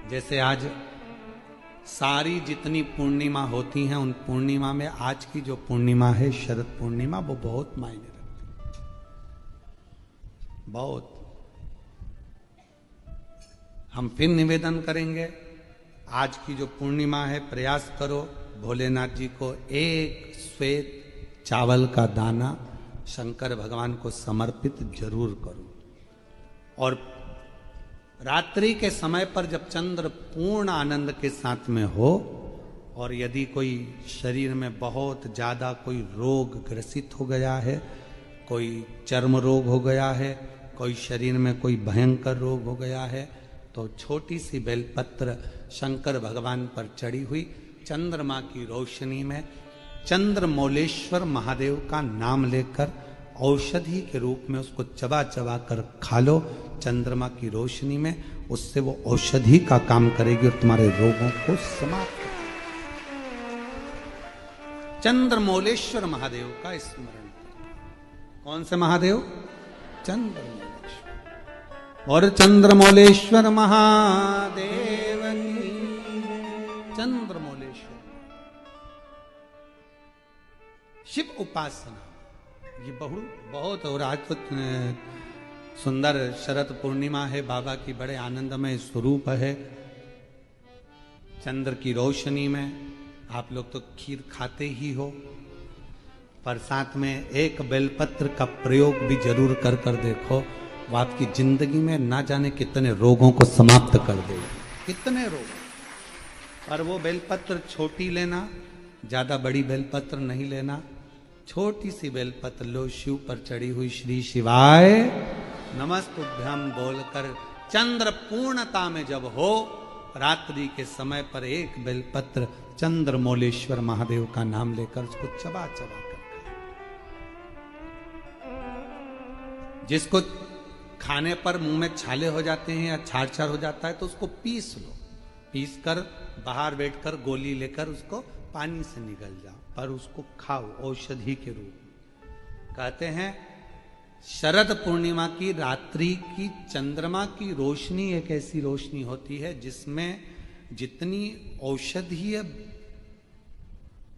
जैसे आज सारी जितनी पूर्णिमा होती हैं, उन पूर्णिमा में आज की जो पूर्णिमा है शरद पूर्णिमा, वो बहुत मायने रखती है, बहुत। हम फिर निवेदन करेंगे, आज की जो पूर्णिमा है प्रयास करो भोलेनाथ जी को एक श्वेत चावल का दाना शंकर भगवान को समर्पित जरूर करो। और रात्रि के समय पर जब चंद्र पूर्ण आनंद के साथ में हो, और यदि कोई शरीर में बहुत ज़्यादा कोई रोग ग्रसित हो गया है, कोई चर्म रोग हो गया है, कोई शरीर में कोई भयंकर रोग हो गया है, तो छोटी सी बेलपत्र शंकर भगवान पर चढ़ी हुई चंद्रमा की रोशनी में चंद्रमौलेश्वर महादेव का नाम लेकर औषधि के रूप में उसको चबा चबा कर खा लो चंद्रमा की रोशनी में। उससे वो औषधि का काम करेगी और तुम्हारे रोगों को समाप्त करेगी। चंद्रमौलेश्वर महादेव का स्मरण करो। कौन से महादेव? चंद्रमौलेश्वर। और चंद्रमौलेश्वर महादेव की चंद्रमौलेश्वर शिव उपासना ये बहुत। और आज तो सुंदर शरद पूर्णिमा है, बाबा की बड़े आनंदमय स्वरूप है। चंद्र की रोशनी में आप लोग तो खीर खाते ही हो, पर साथ में एक बेलपत्र का प्रयोग भी जरूर कर कर देखो, वो आपकी जिंदगी में ना जाने कितने रोगों को समाप्त कर देगा, कितने रोग। पर वो बेलपत्र छोटी लेना, ज्यादा बड़ी बेलपत्र नहीं लेना, छोटी सी बेलपत्र लो, शिव पर चढ़ी हुई श्री शिवाय नमस्तुभ्यम बोलकर चंद्र पूर्णता में जब हो, रात्रि के समय पर एक बेलपत्र चंद्रमौलेश्वर महादेव का नाम लेकर उसको चबा चबा कर खाओ। जिसको खाने पर मुंह में छाले हो जाते हैं या छार छार हो जाता है तो उसको पीस लो, पीस कर बाहर बैठकर गोली लेकर उसको पानी से निगल जाओ, पर उसको खाओ औषधि के रूप में। कहते हैं शरद पूर्णिमा की रात्रि की चंद्रमा की रोशनी एक ऐसी रोशनी होती है जिसमें जितनी औषधीय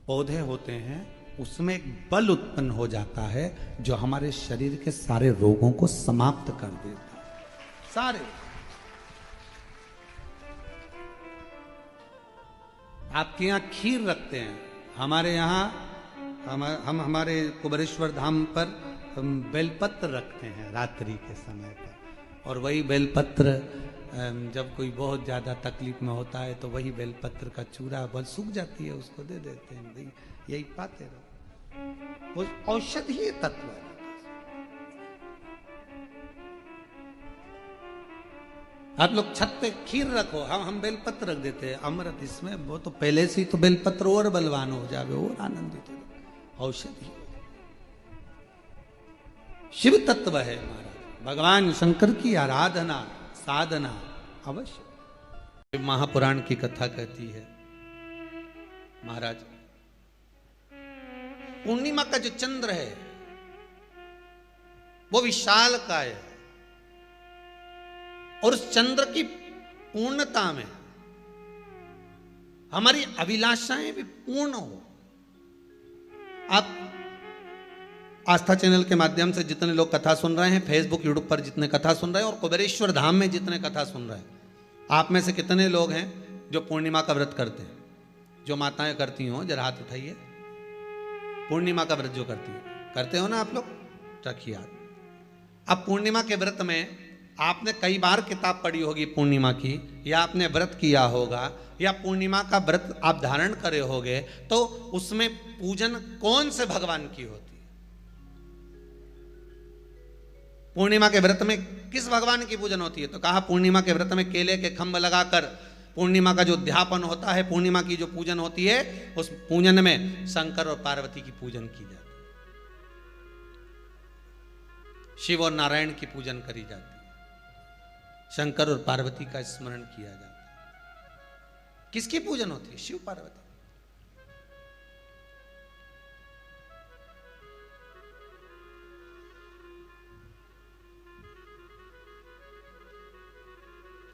पौधे होते हैं उसमें एक बल उत्पन्न हो जाता है जो हमारे शरीर के सारे रोगों को समाप्त कर देता है, सारे। आपके यहाँ खीर रखते हैं, हमारे यहाँ हम हमारे कुबेरेश्वर धाम पर हम बेलपत्र रखते हैं रात्रि के समय पर। और वही बेलपत्र जब कोई बहुत ज़्यादा तकलीफ में होता है तो वही बेलपत्र का चूरा बल सूख जाती है, उसको दे देते हैं, भाई यही पाते रहो, वो औषधीय तत्व है। आप लोग छत पे खीर रखो, हम बेलपत्र रख देते हैं, अमृत इसमें, वो तो पहले से ही तो बेलपत्र और बलवान हो जावे और आनंदित हो। औषधि शिव तत्व है महाराज, भगवान शंकर की आराधना साधना अवश्य। महापुराण की कथा कहती है महाराज, पूर्णिमा का जो चंद्र है वो विशाल काय है, और उस चंद्र की पूर्णता में हमारी अभिलाषाएं भी पूर्ण हो। आप आस्था चैनल के माध्यम से जितने लोग कथा सुन रहे हैं, फेसबुक यूट्यूब पर जितने कथा सुन रहे हैं, और कुबेरेश्वर धाम में जितने कथा सुन रहे हैं, आप में से कितने लोग हैं जो पूर्णिमा का व्रत करते हैं? जो माताएं करती हो जरा हाथ उठाइए। पूर्णिमा का व्रत जो करती है, करते हो ना आप लोग? रखिए हाथ। अब पूर्णिमा के व्रत में आपने कई बार किताब पढ़ी होगी पूर्णिमा की, या आपने व्रत किया होगा, या पूर्णिमा का व्रत आप धारण करे होगे, तो उसमें पूजन कौन से भगवान की होती है? पूर्णिमा के व्रत में किस भगवान की पूजन होती है? तो कहा पूर्णिमा के व्रत में केले के खंभ लगाकर पूर्णिमा का जो अध्यापन होता है, पूर्णिमा की जो पूजन होती है, उस पूजन में शंकर और पार्वती की पूजन की जाती है, शिव और नारायण की पूजन करी जाती है, शंकर और पार्वती का स्मरण किया जाता है। किसकी पूजन होती है? शिव पार्वती।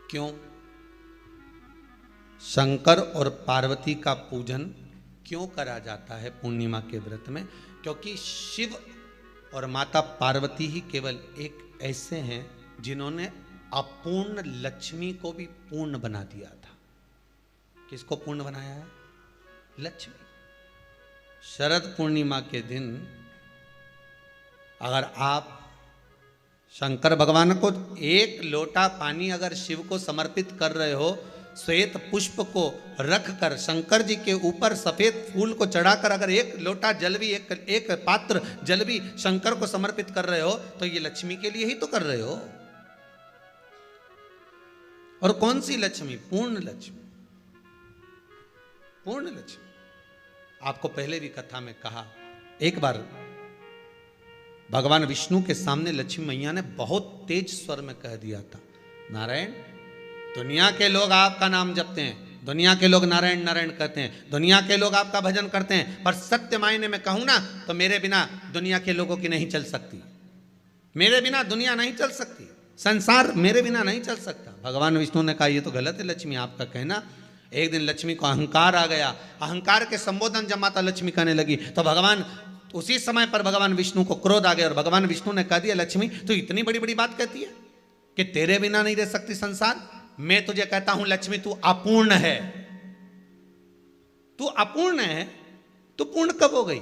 क्यों? शंकर और पार्वती का पूजन क्यों करा जाता है पूर्णिमा के व्रत में? क्योंकि शिव और माता पार्वती ही केवल एक ऐसे हैं जिन्होंने अपूर्ण लक्ष्मी को भी पूर्ण बना दिया था। किसको पूर्ण बनाया है? लक्ष्मी। शरद पूर्णिमा के दिन अगर आप शंकर भगवान को एक लोटा पानी अगर शिव को समर्पित कर रहे हो, श्वेत पुष्प को रखकर शंकर जी के ऊपर सफेद फूल को चढ़ाकर अगर एक लोटा जल भी एक पात्र जल भी शंकर को समर्पित कर रहे हो, तो ये लक्ष्मी के लिए ही तो कर रहे हो। और कौन सी लक्ष्मी? पूर्ण लक्ष्मी। पूर्ण लक्ष्मी। आपको पहले भी कथा में कहा, एक बार भगवान विष्णु के सामने लक्ष्मी मैया ने बहुत तेज स्वर में कह दिया था, नारायण, दुनिया के लोग आपका नाम जपते हैं, दुनिया के लोग नारायण नारायण कहते हैं, दुनिया के लोग आपका भजन करते हैं, पर सत्य मायने में कहूं ना तो मेरे बिना दुनिया के लोगों की नहीं चल सकती। मेरे बिना दुनिया नहीं चल सकती, संसार मेरे बिना नहीं चल सकता। भगवान विष्णु ने कहा, ये तो गलत है लक्ष्मी आपका कहना। एक दिन लक्ष्मी को अहंकार आ गया। अहंकार के संबोधन जब माता लक्ष्मी करने लगी तो भगवान उसी समय पर भगवान विष्णु को क्रोध आ गया और भगवान विष्णु ने कह दिया, लक्ष्मी तू इतनी बड़ी बड़ी बात कहती है कि तेरे बिना नहीं रह सकती संसार। मैं तुझे कहता हूं लक्ष्मी, तू अपूर्ण है। तू अपूर्ण है तो पूर्ण कब हो गई?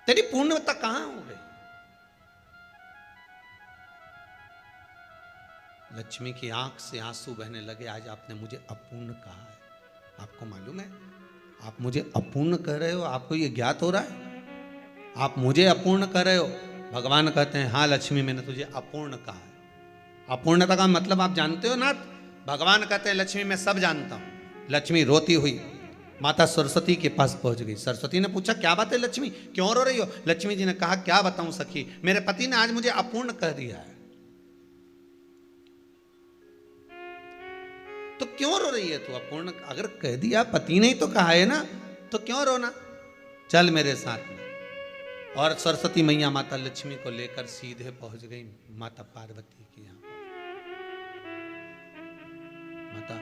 तेरी पूर्णता कहां हो गई? लक्ष्मी की आंख से आंसू बहने लगे। आज आपने मुझे अपूर्ण कहा है। आपको मालूम है आप मुझे अपूर्ण कह रहे हो? आपको ये ज्ञात हो रहा है आप मुझे अपूर्ण कह रहे हो? भगवान कहते हैं, हाँ लक्ष्मी, मैंने तुझे अपूर्ण कहा है। अपूर्णता का मतलब आप जानते हो ना? भगवान कहते हैं, लक्ष्मी मैं सब जानता हूं। लक्ष्मी रोती हुई माता सरस्वती के पास पहुंच गई। सरस्वती ने पूछा, क्या बात है लक्ष्मी, क्यों रो रही हो? लक्ष्मी जी ने कहा, क्या बताऊं सखी, मेरे पति ने आज मुझे अपूर्ण कह दिया है। तो क्यों रो रही है तू? अपूर्ण अगर कह दिया, पति ने ही तो कहा है ना, तो क्यों रोना? चल मेरे साथ में। और सरस्वती मैया माता लक्ष्मी को लेकर सीधे पहुंच गई माता पार्वती के यहाँ। माता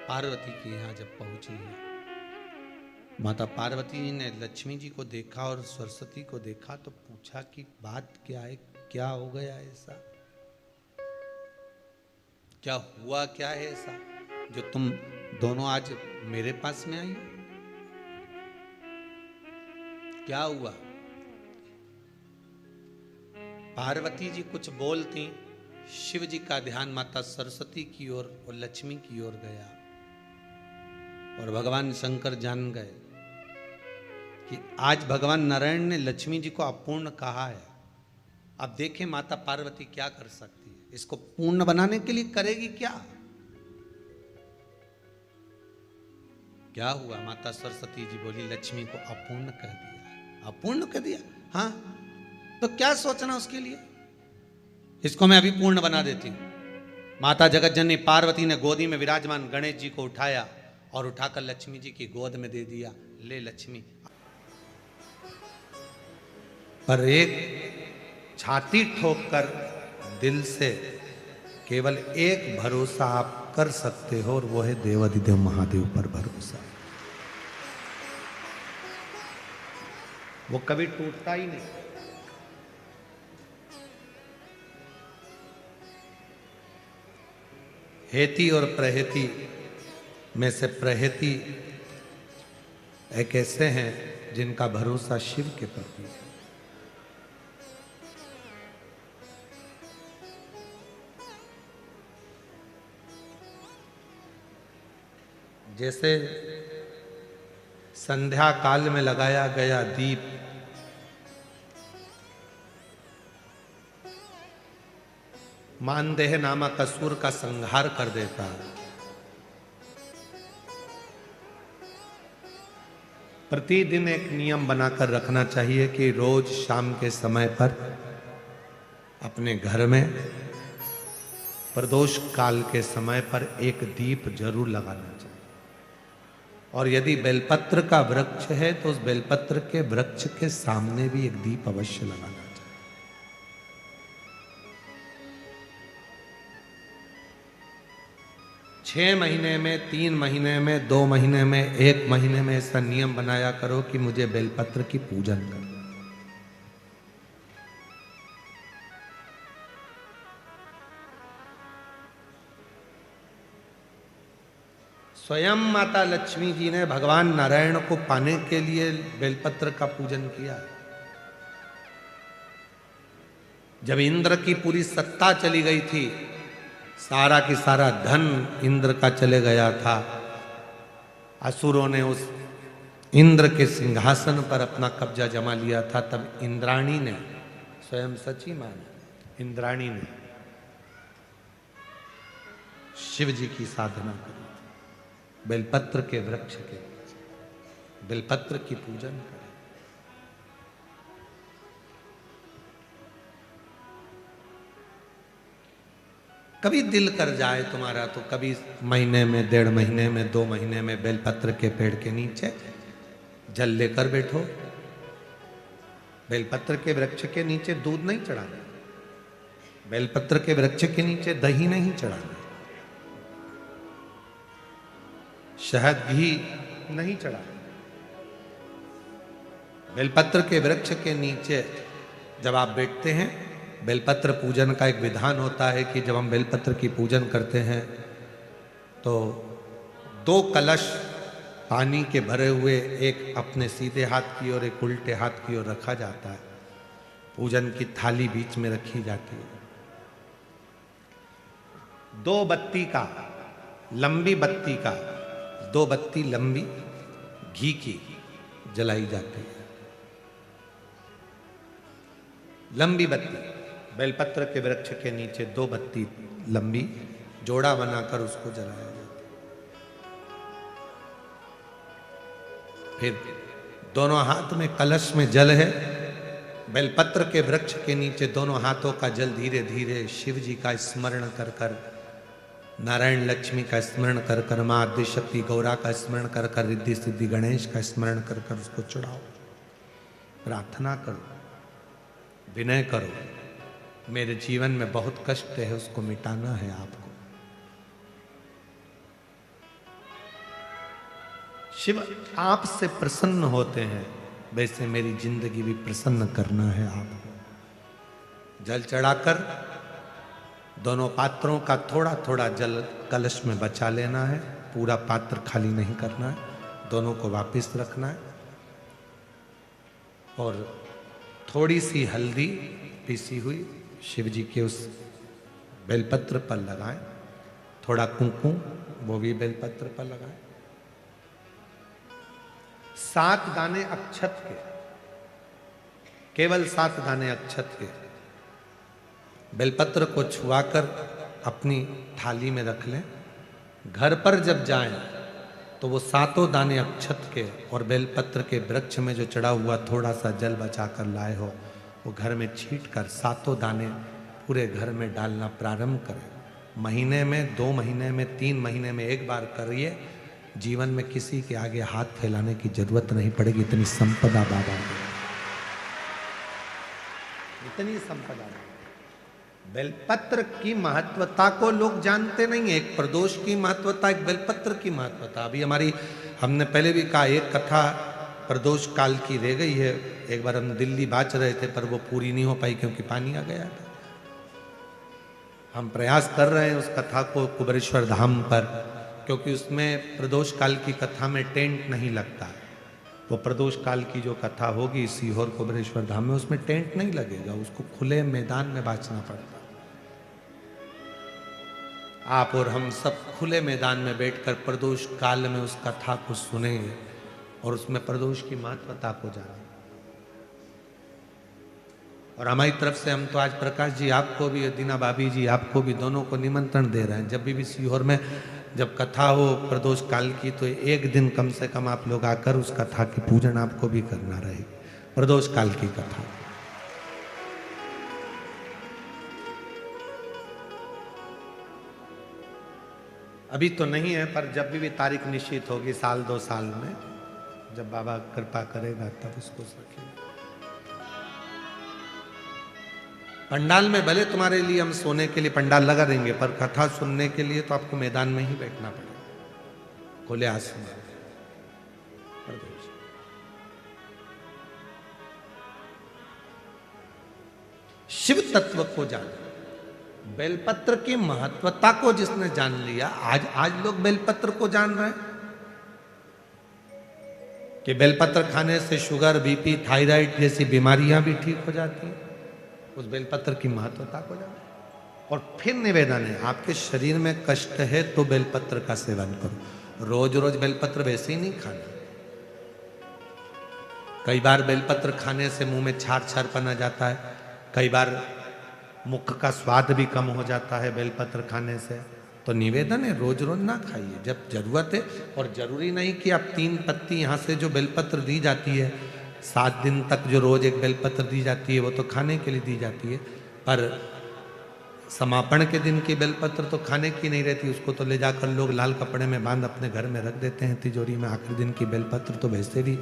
पार्वती के यहाँ जब पहुंची है, माता पार्वती ने लक्ष्मी जी को देखा और सरस्वती को देखा तो पूछा कि बात क्या है, क्या हो गया ऐसा, क्या हुआ, क्या है ऐसा जो तुम दोनों आज मेरे पास में आई? क्या हुआ? पार्वती जी कुछ बोलती, शिव जी का ध्यान माता सरस्वती की ओर और लक्ष्मी की ओर गया और भगवान शंकर जान गए कि आज भगवान नारायण ने लक्ष्मी जी को अपूर्ण कहा है। अब देखें माता पार्वती क्या कर सकती है, इसको पूर्ण बनाने के लिए करेगी क्या? क्या हुआ? माता सरस्वती जी बोली, लक्ष्मी को अपूर्ण कह दिया। अपूर्ण कह दिया? हाँ, तो क्या सोचना उसके लिए, इसको मैं अभी पूर्ण बना देती हूं। माता जगतजननी पार्वती ने गोदी में विराजमान गणेश जी को उठाया और उठाकर लक्ष्मी जी की गोद में दे दिया। ले लक्ष्मी। पर एक छाती ठोककर दिल से केवल एक भरोसा आप कर सकते हो और वो है देवाधिदेव महादेव पर भरोसा। वो कभी टूटता ही नहीं। हेती और प्रहेती में से प्रहेती एक ऐसे हैं जिनका भरोसा शिव के प्रति है। जैसे संध्या काल में लगाया गया दीप मानदेह नामक असुर का संहार कर देता है, प्रतिदिन एक नियम बनाकर रखना चाहिए कि रोज शाम के समय पर अपने घर में प्रदोष काल के समय पर एक दीप जरूर लगाना चाहिए। और यदि बेलपत्र का वृक्ष है तो उस बेलपत्र के वृक्ष के सामने भी एक दीप अवश्य लगाना चाहिए। 6 महीने में, 3 महीने में, 2 महीने में, 1 महीने में ऐसा नियम बनाया करो कि मुझे बेलपत्र की पूजन करो। स्वयं माता लक्ष्मी जी ने भगवान नारायण को पाने के लिए बेलपत्र का पूजन किया। जब इंद्र की पूरी सत्ता चली गई थी, सारा की सारा धन इंद्र का चले गया था, असुरों ने उस इंद्र के सिंहासन पर अपना कब्जा जमा लिया था, तब इंद्राणी ने, स्वयं सची माने इंद्राणी ने शिव जी की साधना करी, बेलपत्र के वृक्ष के, बेलपत्र की पूजन करें। कभी दिल कर जाए तुम्हारा तो कभी महीने में, 1.5 महीने में, 2 महीने में बेलपत्र के पेड़ के नीचे जल लेकर बैठो। बेलपत्र के वृक्ष के नीचे दूध नहीं चढ़ाना, बेलपत्र के वृक्ष के नीचे दही नहीं चढ़ाना, शहद घी नहीं चढ़ाना। बेलपत्र के वृक्ष के नीचे जब आप बैठते हैं, बेलपत्र पूजन का एक विधान होता है कि जब हम बेलपत्र की पूजन करते हैं तो 2 कलश पानी के भरे हुए, एक अपने सीधे हाथ की ओर, एक उल्टे हाथ की ओर रखा जाता है। पूजन की थाली बीच में रखी जाती है। 2 बत्ती का, लंबी बत्ती का, 2 बत्ती लंबी घी की जलाई जाती है। लंबी बत्ती बेलपत्र के वृक्ष के नीचे 2 बत्ती लंबी जोड़ा बनाकर उसको जलाया जाता है। फिर दोनों हाथ में कलश में जल है, बेलपत्र के वृक्ष के नीचे दोनों हाथों का जल धीरे धीरे शिव जी का स्मरण कर कर, नारायण लक्ष्मी का स्मरण कर कर, मां आदिशक्ति गौरा का स्मरण कर कर, रिद्धि सिद्धि गणेश का स्मरण कर कर उसको चढ़ाओ। प्रार्थना करो, विनय करो, मेरे जीवन में बहुत कष्ट है, उसको मिटाना है आपको। शिव आपसे प्रसन्न होते हैं, वैसे मेरी जिंदगी भी प्रसन्न करना है आपको। जल चढ़ाकर दोनों पात्रों का थोड़ा थोड़ा जल कलश में बचा लेना है, पूरा पात्र खाली नहीं करना है, दोनों को वापस रखना है। और थोड़ी सी हल्दी पीसी हुई शिव जी के उस बेलपत्र पर लगाएं, थोड़ा कुंकुम वो भी बेलपत्र पर लगाएं। 7 दाने अक्षत के, केवल 7 दाने अक्षत के बेलपत्र को छुआकर अपनी थाली में रख लें। घर पर जब जाएं तो वो 7 दाने अक्षत के और बेलपत्र के वृक्ष में जो चढ़ा हुआ थोड़ा सा जल बचाकर लाए हो, वो घर में छींट कर 7 दाने पूरे घर में डालना प्रारंभ करें। महीने में, 2 महीने में, 3 महीने में एक बार करिए। जीवन में किसी के आगे हाथ फैलाने की जरूरत नहीं पड़ेगी। इतनी संपदा बाबा ने, इतनी संपदा। बेलपत्र की महत्वता को लोग जानते नहीं है। एक प्रदोष की महत्वता, एक बेलपत्र की महत्वता। अभी हमने पहले भी कहा, एक कथा प्रदोष काल की रह गई है। एक बार हम दिल्ली बाच रहे थे पर वो पूरी नहीं हो पाई क्योंकि पानी आ गया था। हम प्रयास कर रहे हैं उस कथा को कुबेरेश्वर धाम पर, क्योंकि उसमें प्रदोष काल की कथा में टेंट नहीं लगता। वो प्रदोष काल की जो कथा होगी सीहोर कुबेरेश्वर धाम में, उसमें टेंट नहीं लगेगा, उसको खुले मैदान में बांचना पड़ता। आप और हम सब खुले मैदान में बैठकर प्रदोष काल में उस कथा को सुनेंगे और उसमें प्रदोष की महत्वता को जानें। और हमारी तरफ से हम तो आज प्रकाश जी आपको भी, दीना भाभी जी आपको भी, दोनों को निमंत्रण दे रहे हैं। जब भी सीहोर में जब कथा हो प्रदोष काल की, तो एक दिन कम से कम आप लोग आकर उस कथा की पूजन आपको भी करना रहेगी। प्रदोष काल की कथा अभी तो नहीं है, पर जब भी तारीख निश्चित होगी, 1-2 साल में, जब बाबा कृपा करेगा तब उसको रखेंगे। पंडाल में भले तुम्हारे लिए हम सोने के लिए पंडाल लगा देंगे, पर कथा सुनने के लिए तो आपको मैदान में ही बैठना पड़ेगा, खुले आसमान। शिव तत्व को जान, बेलपत्र की महत्वता को जिसने जान लिया, आज लोग बेलपत्र को जान रहे हैं कि बेलपत्र खाने से शुगर, बीपी, थायराइड जैसी बीमारियां भी ठीक हो जाती हैं। उस बेलपत्र की महत्वता को जान। और फिर निवेदन है, आपके शरीर में कष्ट है तो बेलपत्र का सेवन करो। रोज रोज बेलपत्र वैसे ही नहीं खाना। कई बार बेलपत्र खाने से मुंह में छार छारपन आ जाता है, कई बार मुख का स्वाद भी कम हो जाता है बेलपत्र खाने से। तो निवेदन है, रोज रोज ना खाइए, जब जरूरत है। और जरूरी नहीं कि आप 3 पत्ती यहाँ से जो बेलपत्र दी जाती है, 7 दिन तक जो रोज एक बेलपत्र दी जाती है, वो तो खाने के लिए दी जाती है। पर समापन के दिन की बेलपत्र तो खाने की नहीं रहती, उसको तो ले जाकर लोग लाल कपड़े में बांध अपने घर में रख देते हैं तिजोरी में। आखिरी दिन की बेलपत्र तो वैसे भी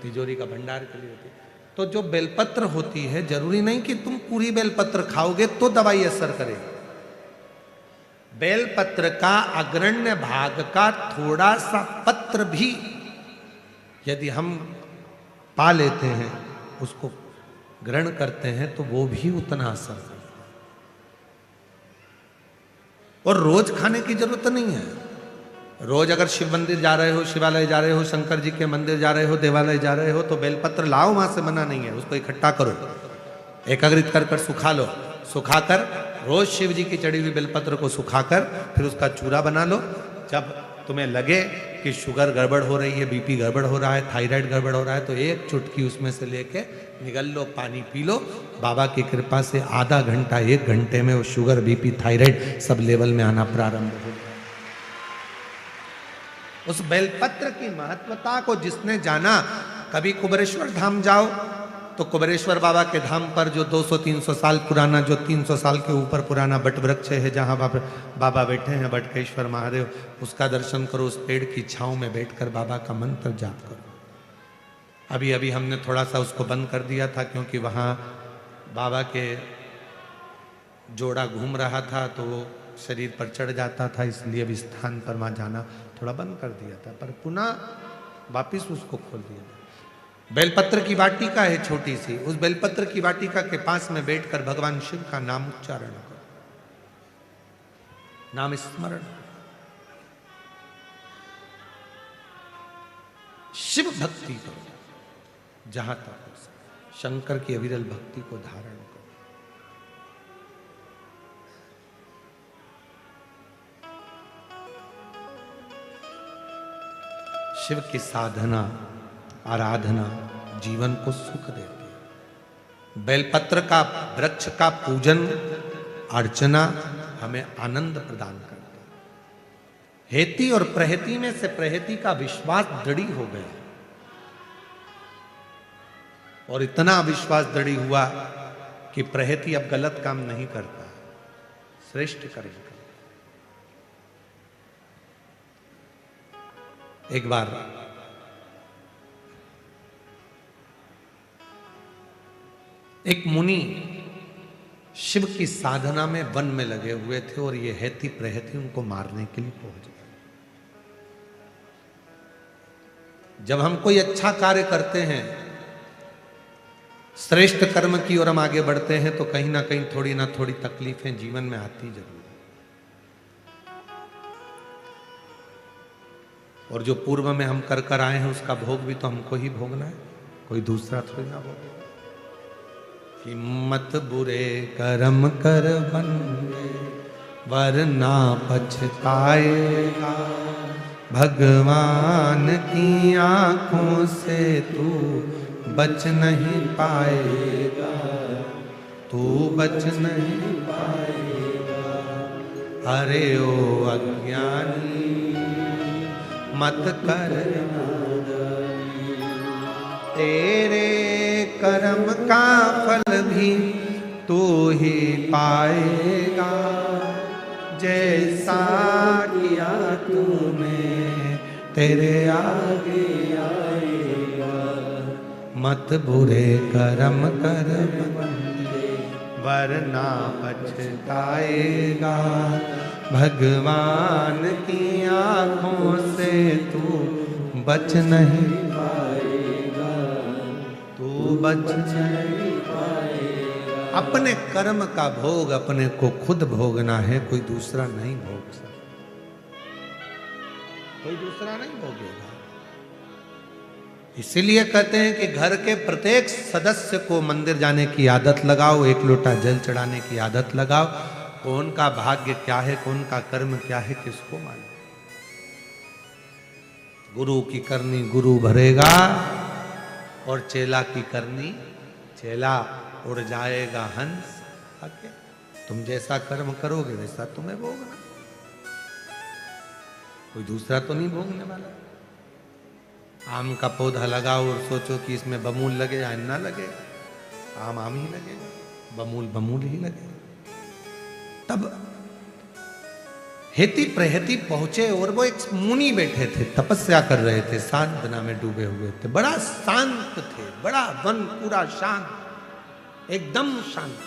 तिजोरी का भंडार के लिए होती है। तो जो बेलपत्र होती है, जरूरी नहीं कि तुम पूरी बेलपत्र खाओगे तो दवाई असर करेगी। बेलपत्र का अग्रण्य भाग का थोड़ा सा पत्र भी यदि हम पा लेते हैं, उसको ग्रहण करते हैं, तो वो भी उतना असर करता है। और रोज खाने की जरूरत नहीं है। रोज अगर शिव मंदिर जा रहे हो, शिवालय जा रहे हो, शंकर जी के मंदिर जा रहे हो, देवालय जा रहे हो, तो बेलपत्र लाओ, वहां से मना नहीं है। उसको इकट्ठा करो, एकाग्रित कर कर सुखा लो। सुखाकर रोज शिव जी की चढ़ी हुई बेलपत्र को सुखाकर फिर उसका चूरा बना लो। जब तुम्हें लगे कि शुगर गड़बड़ हो रही है, बीपी गड़बड़ हो रहा है, थायराइड गड़बड़ हो रहा है, तो एक चुटकी उसमें से लेके निगल लो, पानी पी लो। बाबा की कृपा से आधा घंटा 1 घंटे में वो sugar, BP, thyroid sub level में आना प्रारंभ हो। उस बेलपत्र की महत्वता को जिसने जाना, कभी कुबेरेश्वर धाम जाओ तो कुबेरेश्वर बाबा के धाम पर जो 200-300 साल पुराना, जो 300 साल के ऊपर पुराना बट वृक्ष है, जहाँ बाबा बैठे हैं, बटकेश्वर महादेव, उसका दर्शन करो। उस पेड़ की छांव में बैठकर बाबा का मंत्र जाप करो। अभी अभी हमने थोड़ा सा उसको बंद कर दिया था, क्योंकि वहाँ बाबा के जोड़ा घूम रहा था तो वो शरीर पर चढ़ जाता था, इसलिए अब स्थान पर वहाँ जाना थोड़ा बंद कर दिया था, पर पुनः वापिस उसको खोल दिया। बेलपत्र की वाटिका है छोटी सी, उस बेलपत्र की वाटिका के पास में बैठकर भगवान शिव का नाम उच्चारण करो, नाम स्मरण। शिव भक्ति करो जहां तक हो सके, शंकर की अविरल भक्ति को धारण करो। शिव की साधना, आराधना जीवन को सुख देती है। बेलपत्र का वृक्ष का पूजन अर्चना हमें आनंद प्रदान करता है। हेती और प्रहेती में से प्रहेती का विश्वास दृढ़ हो गया, और इतना विश्वास दृढ़ हुआ कि प्रहेती अब गलत काम नहीं करता, श्रेष्ठ कर्म करता। एक बार एक मुनि शिव की साधना में वन में लगे हुए थे, और ये हेती प्रहेती उनको मारने के लिए पहुंच गए। जब हम कोई अच्छा कार्य करते हैं, श्रेष्ठ कर्म की ओर हम आगे बढ़ते हैं, तो कहीं ना कहीं थोड़ी ना थोड़ी तकलीफें जीवन में आती जरूर है। और जो पूर्व में हम कर कर आए हैं, उसका भोग भी तो हमको ही भोगना है, कोई दूसरा थोड़ी ना भोगेगा। कि मत बुरे कर्म कर बंदे, वरना पछताएगा। भगवान की आंखों से तू बच नहीं पाएगा, तू बच नहीं पाएगा। अरे ओ अज्ञानी मत कर, तेरे कर्म का फल भी तू ही पाएगा। जैसा किया तूने तेरे आगे आएगा। मत बुरे कर्म कर बंदे, वरना पछताएगा। भगवान की आंखों से तू बच नहीं पाएगा, तू बच नहीं पाएगा। अपने कर्म का भोग अपने को खुद भोगना है, कोई दूसरा नहीं भोग सकता, कोई दूसरा नहीं भोगेगा। इसीलिए कहते हैं कि घर के प्रत्येक सदस्य को मंदिर जाने की आदत लगाओ, एक लोटा जल चढ़ाने की आदत लगाओ। कौन का भाग्य क्या है, कौन का कर्म क्या है, किसको मालूम। गुरु की करनी गुरु भरेगा और चेला की करनी चेला। उड़ जाएगा हंस आके। तुम जैसा कर्म करोगे वैसा तुम्हें भोगना, कोई दूसरा तो नहीं भोगने वाला। आम का पौधा लगाओ और सोचो कि इसमें बमूल लगे या ना लगे, आम आम ही लगेगा, बमूल बमूल ही लगेगा। तब हेती प्रहेती पहुंचे और वो एक मुनि बैठे थे, तपस्या कर रहे थे, साधना में डूबे हुए थे, बड़ा शांत थे, बड़ा वन पूरा शांत, एकदम शांत।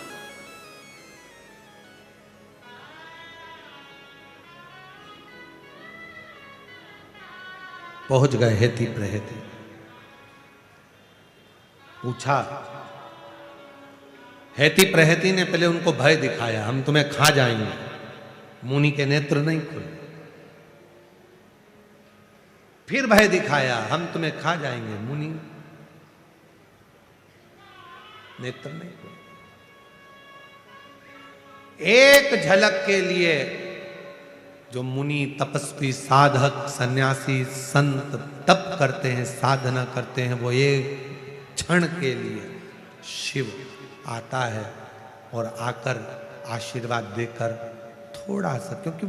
पहुंच गए हेती प्रहेती, पूछा। हेती प्रहेती ने पहले उनको भय दिखाया, हम तुम्हें खा जाएंगे। मुनि के नेत्र नहीं खुले। फिर भय दिखाया, हम तुम्हें खा जाएंगे। मुनि नेत्र नहीं खुले। एक झलक के लिए जो मुनि तपस्वी साधक सन्यासी संत तप करते हैं, साधना करते हैं, वो एक क्षण के लिए शिव आता है और आकर आशीर्वाद देकर थोड़ा सा, क्योंकि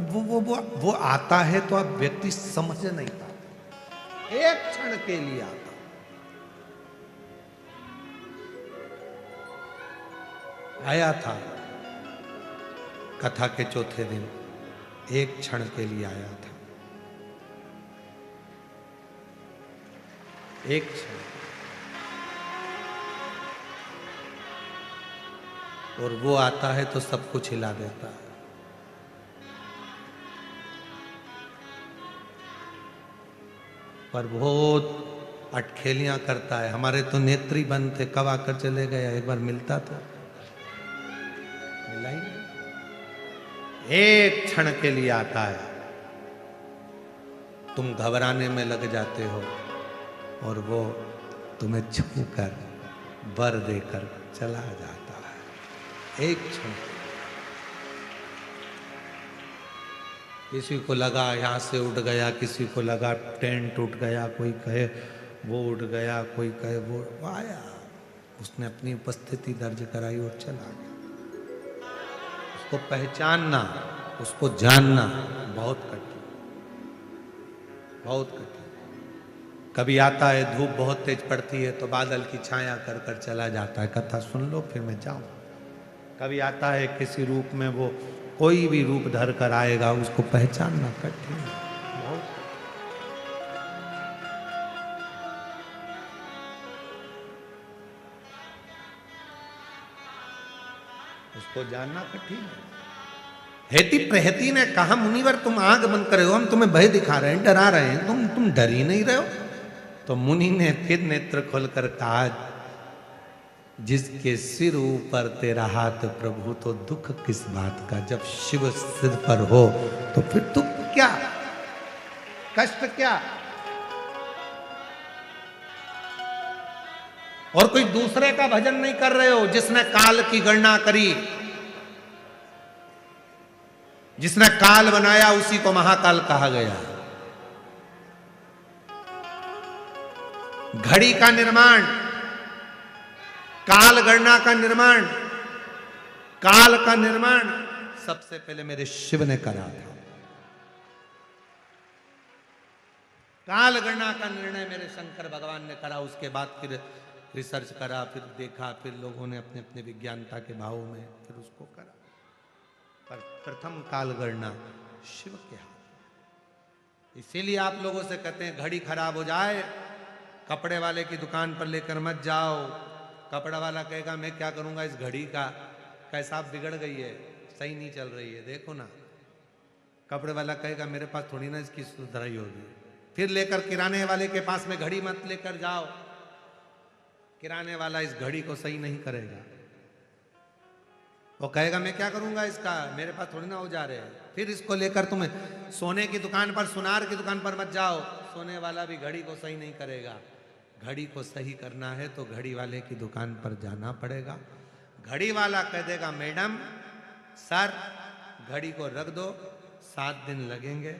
वो आता है तो आप व्यक्ति समझ नहीं पाते, एक क्षण के लिए आता। आया था कथा के चौथे दिन, एक क्षण के लिए आया था, एक क्षण। और वो आता है तो सब कुछ हिला देता है। पर बहुत अटखेलियां करता है। हमारे तो नेत्री बंद थे, कब आकर चले गया, एक बार मिलता तो मिला ही नहीं। एक क्षण के लिए आता है, तुम घबराने में लग जाते हो और वो तुम्हें छूकर वर देकर चला जाता है, एक क्षण। किसी को लगा यहां से उठ गया, किसी को लगा टेंट उठ गया, कोई कहे वो उठ गया, कोई कहे वो आया, उसने अपनी उपस्थिति दर्ज कराई और चला गया। उसको पहचानना, उसको जानना बहुत कठिन, बहुत कठिन। कभी आता है, धूप बहुत तेज पड़ती है तो बादल की छाया कर कर चला जाता है, कथा सुन लो फिर मैं जाऊं। कभी आता है किसी रूप में, वो कोई भी रूप धर कर आएगा, उसको पहचानना कठिन है, बहुत। उसको जानना कठिन है। हेती प्रहेती ने कहा, मुनिवर तुम आंख बंद करे हो, हम तुम्हें भय दिखा रहे हैं, डरा रहे हैं, तुम डर ही नहीं रहे हो। तो मुनि ने फिर नेत्र खोलकर कहा, जिसके सिर ऊपर तेरा हाथ प्रभु, तो दुख किस बात का। जब शिव सिर पर हो तो फिर दुख क्या, कष्ट क्या। और कोई दूसरे का भजन नहीं कर रहे हो, जिसने काल की गणना करी, जिसने काल बनाया उसी को महाकाल कहा गया। घड़ी का निर्माण, काल गणना का निर्माण, काल का निर्माण सबसे पहले मेरे शिव ने करा था। काल गणना का निर्णय मेरे शंकर भगवान ने करा। उसके बाद फिर रिसर्च करा, फिर देखा, फिर लोगों ने अपने अपने विज्ञानता के भाव में फिर उसको करा। पर प्रथम काल गणना शिव के हाथ। इसीलिए आप लोगों से कहते हैं घड़ी खराब हो जाए, कपड़े वाले की दुकान पर लेकर मत जाओ। कपड़ा वाला कहेगा मैं क्या करूंगा इस घड़ी का, कहे साहब बिगड़ गई है, सही नहीं चल रही है, देखो ना। कपड़े वाला कहेगा मेरे पास थोड़ी ना इसकी सुधराई होगी। फिर लेकर किराने वाले के पास में घड़ी मत लेकर जाओ, किराने वाला इस घड़ी को सही नहीं करेगा। वो कहेगा मैं क्या करूंगा इसका, मेरे पास थोड़ी ना औजार है। फिर इसको लेकर तुम सोने की दुकान पर, सुनार की दुकान पर मत जाओ, सोने वाला भी घड़ी को सही नहीं करेगा। घड़ी को सही करना है तो घड़ी वाले की दुकान पर जाना पड़ेगा। घड़ी वाला कह देगा मैडम सर घड़ी को रख दो, 7 दिन लगेंगे,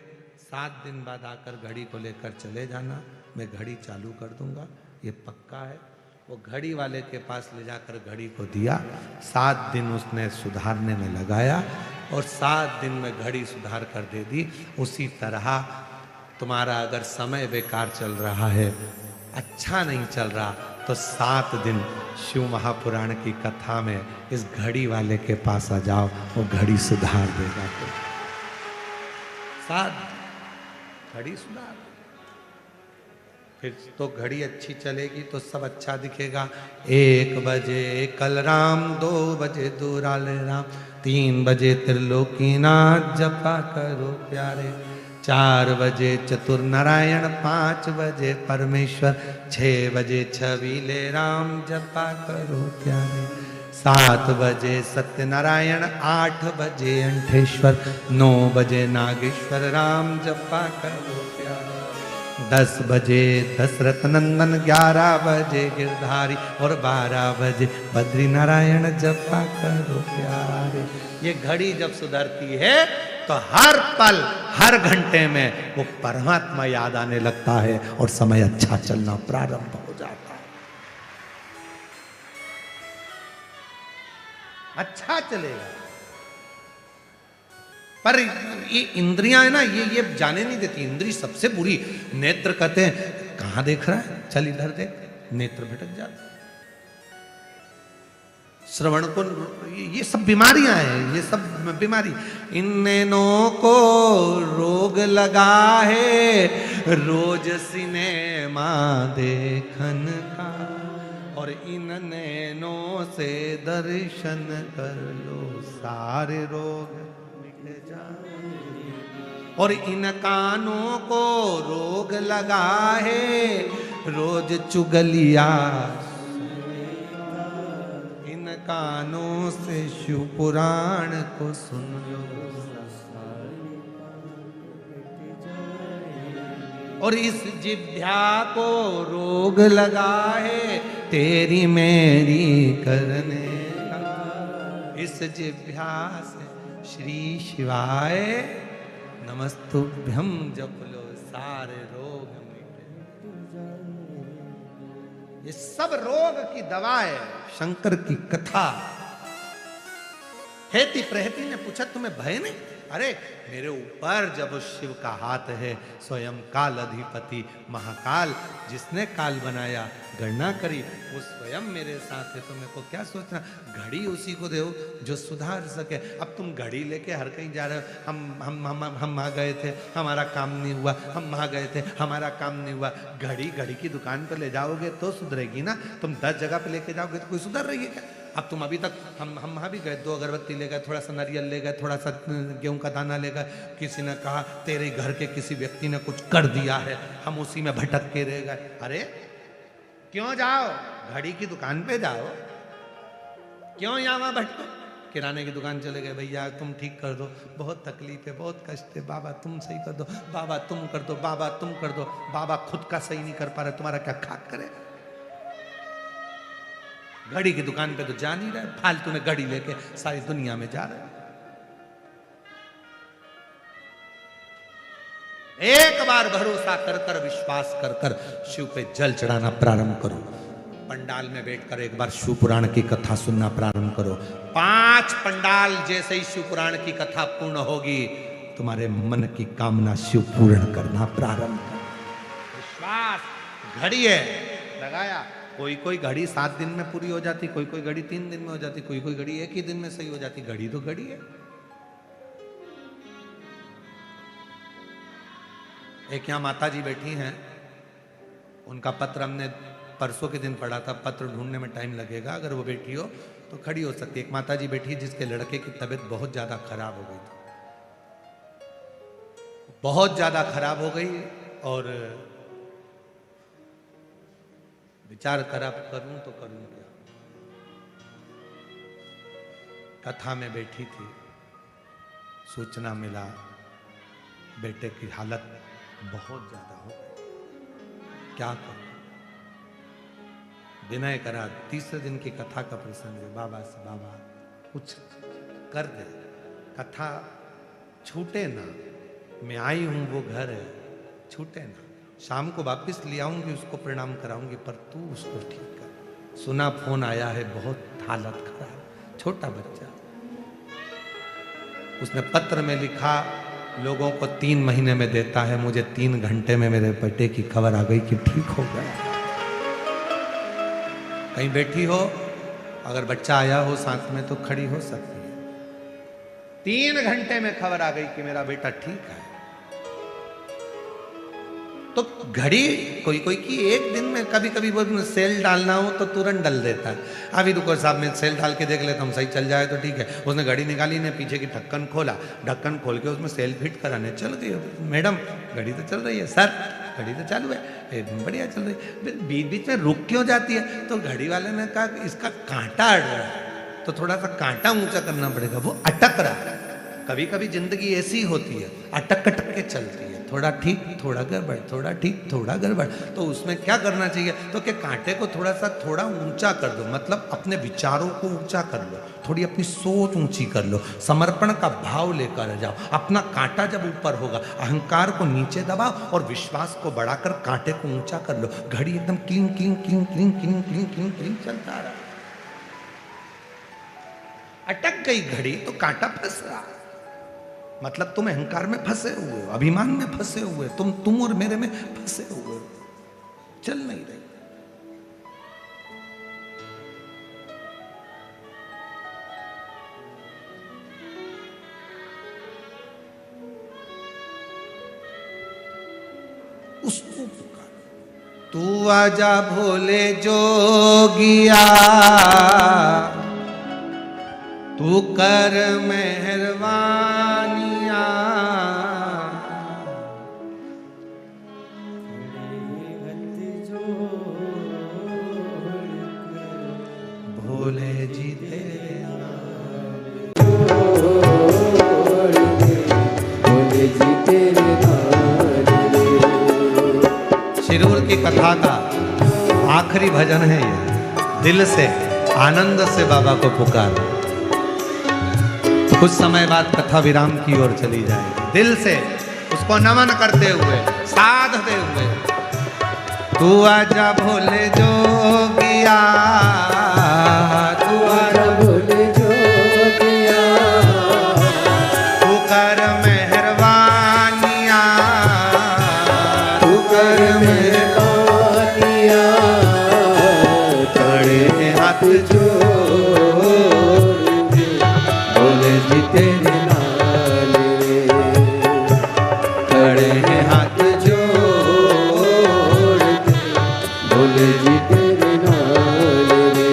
7 दिन बाद आकर घड़ी को लेकर चले जाना, मैं घड़ी चालू कर दूंगा, ये पक्का है। वो घड़ी वाले के पास ले जाकर घड़ी को दिया, 7 दिन उसने सुधारने में लगाया और 7 दिन में घड़ी सुधार कर दे दी। उसी तरह तुम्हारा अगर समय बेकार चल रहा है, अच्छा नहीं चल रहा, तो 7 दिन शिव महापुराण की कथा में इस घड़ी वाले के पास आ जाओ, वो घड़ी सुधार देगा। तो 7 घड़ी सुधार, फिर तो घड़ी अच्छी चलेगी तो सब अच्छा दिखेगा। 1 बजे कल राम, 2 बजे दुराल राम, 3 बजे त्रिलोकीनाथ जपा करो प्यारे, 4 बजे चतुर नारायण, 5 बजे परमेश्वर, 6 बजे छबीले राम जपा करो प्यारे, 7 बजे सत्यनारायण, 8 बजे अंठेश्वर, 9 बजे नागेश्वर राम जपा करो प्यारे, 10 बजे दशरथ नंदन, 11 बजे गिरधारी और 12 बजे बद्री नारायण जपा करो प्यारे। ये घड़ी जब सुधरती है तो हर पल हर घंटे में वो परमात्मा याद आने लगता है और समय अच्छा चलना प्रारंभ हो जाता है, अच्छा चलेगा। पर ये इंद्रियां है ना, ये जाने नहीं देती। इंद्री सबसे बुरी। नेत्र कहते हैं कहां देख रहा है, चल इधर देख, नेत्र भटक जाता। श्रवण को, ये सब बीमारियां हैं, ये सब बीमारी। इन नैनों को रोग लगा है, रोज सिनेमा देखन का, और इन नैनों से दर्शन कर लो, सारे रोग मिट जाए। और इन कानों को रोग लगा है, रोज चुगलिया, कानों से शिव पुराण को सुन लो, और इस जिह्वा को रोग लगा है तेरी मेरी करने का, इस जिह्वा से श्री शिवाय नमस्तुभ्यम जप लो, सारे रोग मिटे। ये सब रोग की दवा है शंकर की कथा। हेती प्रहेती ने पूछा तुम्हें भय नहीं? अरे मेरे ऊपर जब शिव का हाथ है, स्वयं काल अधिपति महाकाल, जिसने काल बनाया, गणना करी, वो स्वयं मेरे साथ है, तो मेरे को क्या सोचना। घड़ी उसी को दो जो सुधार सके। अब तुम घड़ी लेके हर कहीं जा रहे हो। हम वहां गए थे, हमारा काम नहीं हुआ, हम वहां गए थे, हमारा काम नहीं हुआ। घड़ी की दुकान पर ले जाओगे तो सुधरेगी ना। तुम 10 जगह पे लेके जाओगे तो कोई सुधर रही है क्या? अब तुम अभी तक हम वहाँ भी गए, 2 अगरबत्ती ले गए, थोड़ा सा नारियल ले गए, थोड़ा सा गेहूं का दाना ले गए। किसी ने कहा तेरे घर के किसी व्यक्ति ने कुछ कर दिया है, हम उसी में भटक के रह गए। अरे क्यों जाओ, घड़ी की दुकान पे जाओ, क्यों यहाँ वहाँ भटको। किराने की दुकान चले गए, भैया तुम ठीक कर दो, बहुत तकलीफ है, बहुत कष्ट है, बाबा तुम सही कर दो, बाबा तुम कर दो, बाबा तुम कर दो। बाबा खुद का सही नहीं कर पा रहे, तुम्हारा क्या खाक करे। घड़ी की दुकान पे तो जा नहीं रहे, फालतू में घड़ी लेके सारी दुनिया में जा रहे। एक बार भरोसा कर कर, विश्वास कर कर शिव पे जल चढ़ाना प्रारंभ करो। पंडाल में बैठकर एक बार शिव पुराण की कथा सुनना प्रारंभ करो। 5 पंडाल जैसे ही शिव पुराण की कथा पूर्ण होगी, तुम्हारे मन की कामना शिव पूर्ण करना प्रारंभ करो। विश्वास। घड़ी है लगाया, कोई घड़ी 7 दिन में पूरी हो जाती, कोई घड़ी 3 दिन में हो जाती, कोई घड़ी 1 ही दिन में सही हो जाती। घड़ी तो घड़ी है। एक यहाँ माता जी बैठी हैं, उनका पत्र हमने परसों के दिन पढ़ा था। पत्र ढूंढने में टाइम लगेगा, अगर वो बैठी हो तो खड़ी हो सकती है। एक माता जी बैठी जिसके लड़के की तबीयत बहुत ज्यादा खराब हो गई थी, बहुत ज्यादा खराब हो गई, और विचार करा करूं तो करूं क्या। कथा में बैठी थी, सूचना मिला बेटे की हालत बहुत ज्यादा हो गई, क्या करूं। विनय करा, तीसरे दिन की कथा का प्रसंग है, बाबा से बाबा कुछ कर दे, कथा छूटे ना, मैं आई हूं वो घर है, छूटे ना, शाम को वापस ले आऊंगी, उसको प्रणाम कराऊंगी, पर तू उसको ठीक कर। सुना फोन आया है, बहुत हालत खराब, छोटा बच्चा। उसने पत्र में लिखा, लोगों को 3 महीने में देता है, मुझे 3 घंटे में मेरे बेटे की खबर आ गई कि ठीक हो गया। कहीं बैठी हो, अगर बच्चा आया हो साथ में तो खड़ी हो सकती है। 3 घंटे में खबर आ गई कि मेरा बेटा ठीक है। तो घड़ी कोई कोई की एक दिन में, कभी कभी वो सेल डालना हो तो तुरंत डाल देता है। अभी रुको साहब, मैं सेल डाल के देख लेता हूँ, सही चल जाए तो ठीक है। उसने घड़ी निकाली ने, पीछे की ढक्कन खोला, ढक्कन खोल के उसमें सेल फिट कराने चल गई। मैडम घड़ी तो चल रही है, सर घड़ी तो चालू है, बढ़िया चल रही है, बीच बीच में रुक क्यों जाती है। तो घड़ी वाले ने कहा इसका कांटा अड़ रहा है, तो थोड़ा सा कांटा ऊंचा करना पड़ेगा, वो अटक रहा है। कभी कभी जिंदगी ऐसी होती है, अटक अटक के चलती है, थोड़ा ठीक थोड़ा गड़बड़, थोड़ा ठीक थोड़ा गड़बड़। तो उसमें क्या करना चाहिए, तो कि कांटे को थोड़ा ऊंचा कर दो, मतलब अपने विचारों को ऊंचा कर लो, थोड़ी अपनी सोच ऊंची कर लो, समर्पण का भाव लेकर जाओ। अपना कांटा जब ऊपर होगा, अहंकार को नीचे दबाओ और विश्वास को बढ़ाकर कांटे को ऊंचा कर लो। घड़ी एकदम cling cling cling cling cling cling cling cling चलता रहा, अटक गई घड़ी तो कांटा फंस रहा, मतलब तुम अहंकार में फंसे हुए हो, अभिमान में फंसे हुए, तुम और मेरे में फंसे हुए हो, चल नहीं रही। उसको पुकार, तू आजा भोले जोगिया, तू कर मेहरबानिया, भोले जी तेरे भोले जी तेरे शिरूर की कथा का आखिरी भजन है ये। दिल से आनंद से बाबा को पुकार, कुछ समय बाद कथा विराम की ओर चली जाएगी। दिल से उसको नमन करते हुए, साधते हुए, तू आजा भोले जोगिया, तू आजा भोले जोगिया, तू कर मेहरबानिया, तू कर मेहरबानिया, खड़े हाथ जोड़ के भोले जी तेरे नाल रे, खड़े हैं हाथ जोड़ के भोले जी तेरे नाल रे।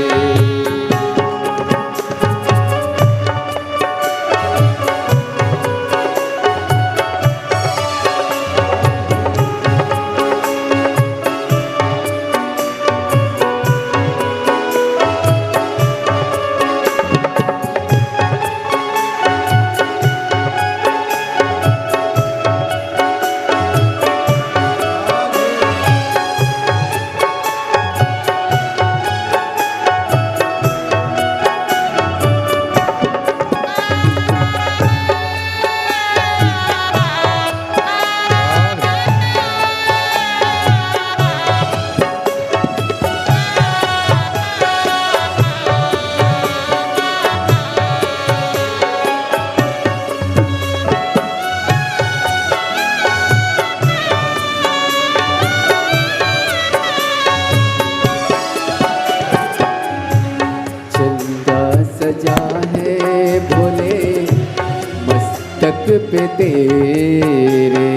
पे तेरे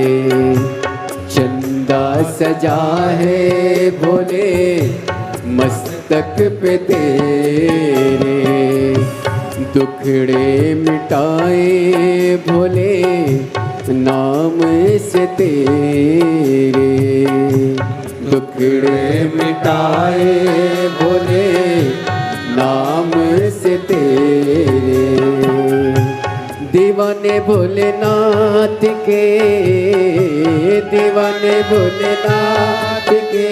चंदा सजा है भोले मस्तक मस्तक पे तेरे, दुखड़े मिटाए भोले नाम से तेरे, दुखड़े मिटाए भोले नाम से तेरे। दीवाने भोलेनाथ के, दीवाने भोलेनाथ के,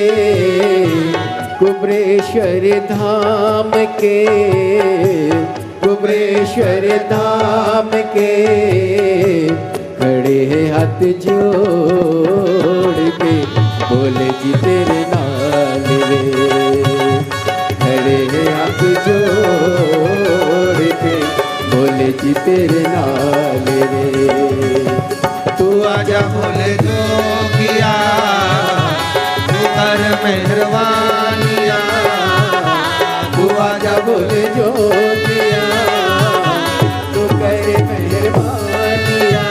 कुबरेश्वर धाम के, कुबरेश्वर धाम के, खड़े हाथ जोड़ के बोले जी तेरे नाल रे, खड़े हाथ जोड़ के बोले जी तेरे नाल रे। तू आजा भोले जोगिया, तू कर मेहरबानिया, तू आजा भोले जोगिया, तू कर मेहरबानिया,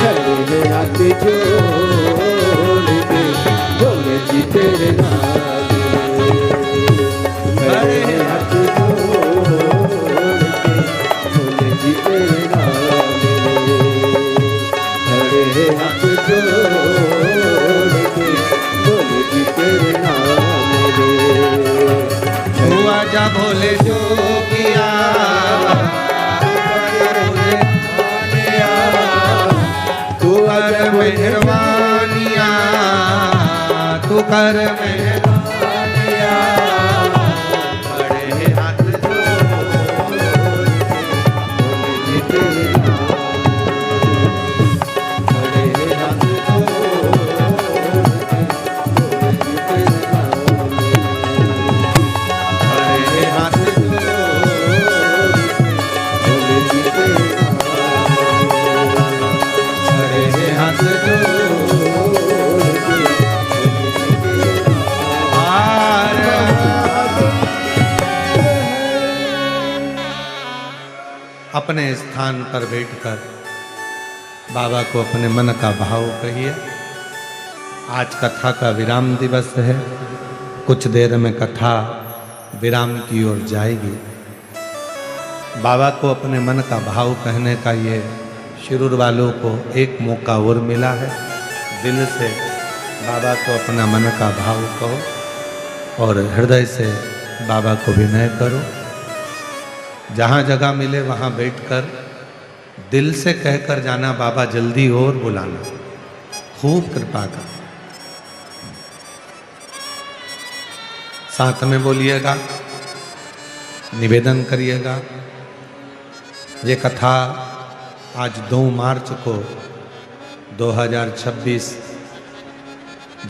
खड़े हाथ जोड़ के बोले जी तेरे नाल रे, खड़े हाथ जोड़ के बोले जी तेरे नाल रे, खड़े हाथ जोड़ के बोले जी तेरे नाल रे। तू आजा भोले जोगिया, तू कर मेहरबानिया, तू कर मेहरबानिया, बड़े हाथ जोड़ के बोले जी तेरे अपने स्थान पर बैठकर बाबा को अपने मन का भाव कहिए। आज कथा का विराम दिवस है, कुछ देर में कथा विराम की ओर जाएगी। बाबा को अपने मन का भाव कहने का ये शिरूर वालों को एक मौका और मिला है। दिल से बाबा को अपना मन का भाव कहो और हृदय से बाबा को विनय करो। जहाँ जगह मिले वहाँ बैठकर दिल से कहकर जाना, बाबा जल्दी और बुलाना, खूब कृपा कर। साथ में बोलिएगा, निवेदन करिएगा। ये कथा आज 2 मार्च को 2026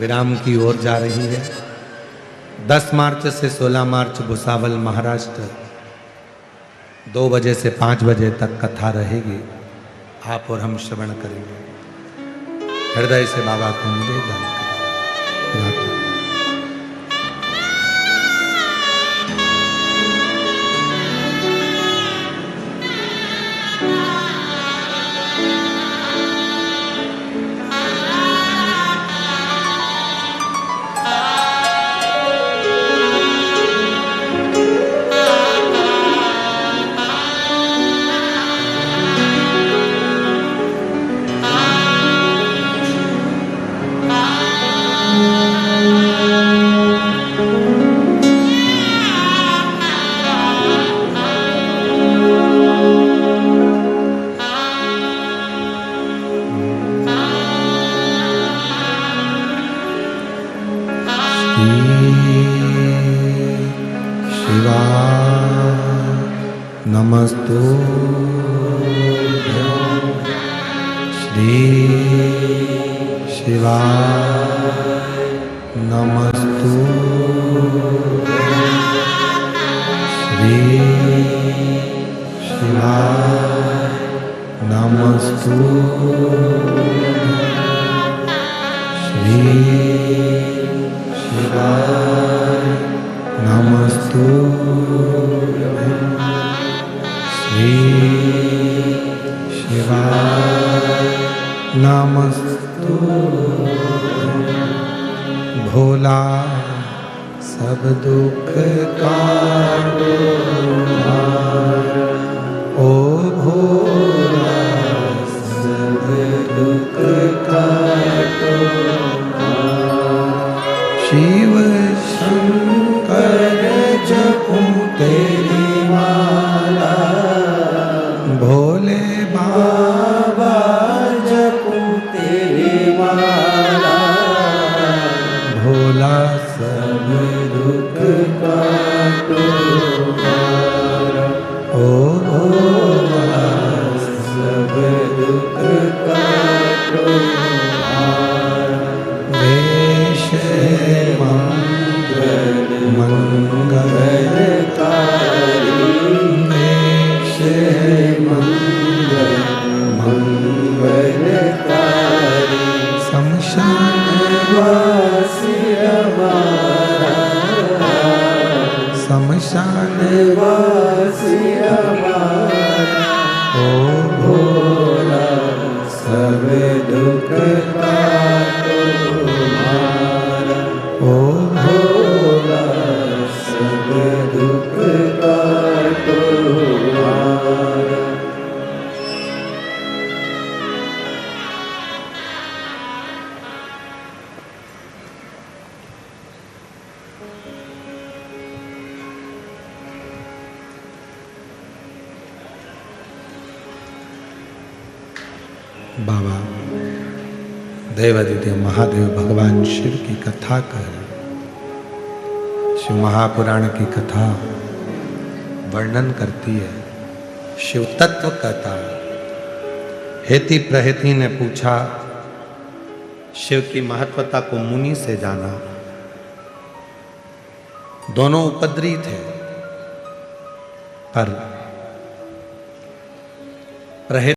विराम की ओर जा रही है। 10 मार्च से 16 मार्च भुसावल महाराष्ट्र 2 बजे से 5 बजे तक कथा रहेगी। आप और हम श्रवण करेंगे। हृदय से बाबा को निवेदन करें। शिवा नमस्तु श्री शिवा नमस्तु श्री शिवा नमस्तु श्री शिवाय नमस्तु श्री शिवाय नमस्तु। भोला सब दुख काटो हमारा। ओ भोला सब दुख काटो शिव शंकर जपूं तेरी माला, भोले बाबा जपूं तेरी माला, भोला सब दुख काटो हमारा। ओ भोला सब दुख काटो हमारा। वेश मंगल मंगलकारी, वेश मंगल मंगलकारी, शमशान वासी हमारा, शमशान वासी हमारा। ओ भोला सब दुख काटो हमारा। ओ भोला सब दुख काटो हमारा। बाबा देवादिदेव महादेव भगवान शिव की कथा कर, शिव महापुराण की कथा वर्णन करती है, शिव तत्व कथा। हेति प्रहेति ने पूछा, शिव की महत्वता को मुनि से जाना। दोनों उपद्री थे, पर प्रहेति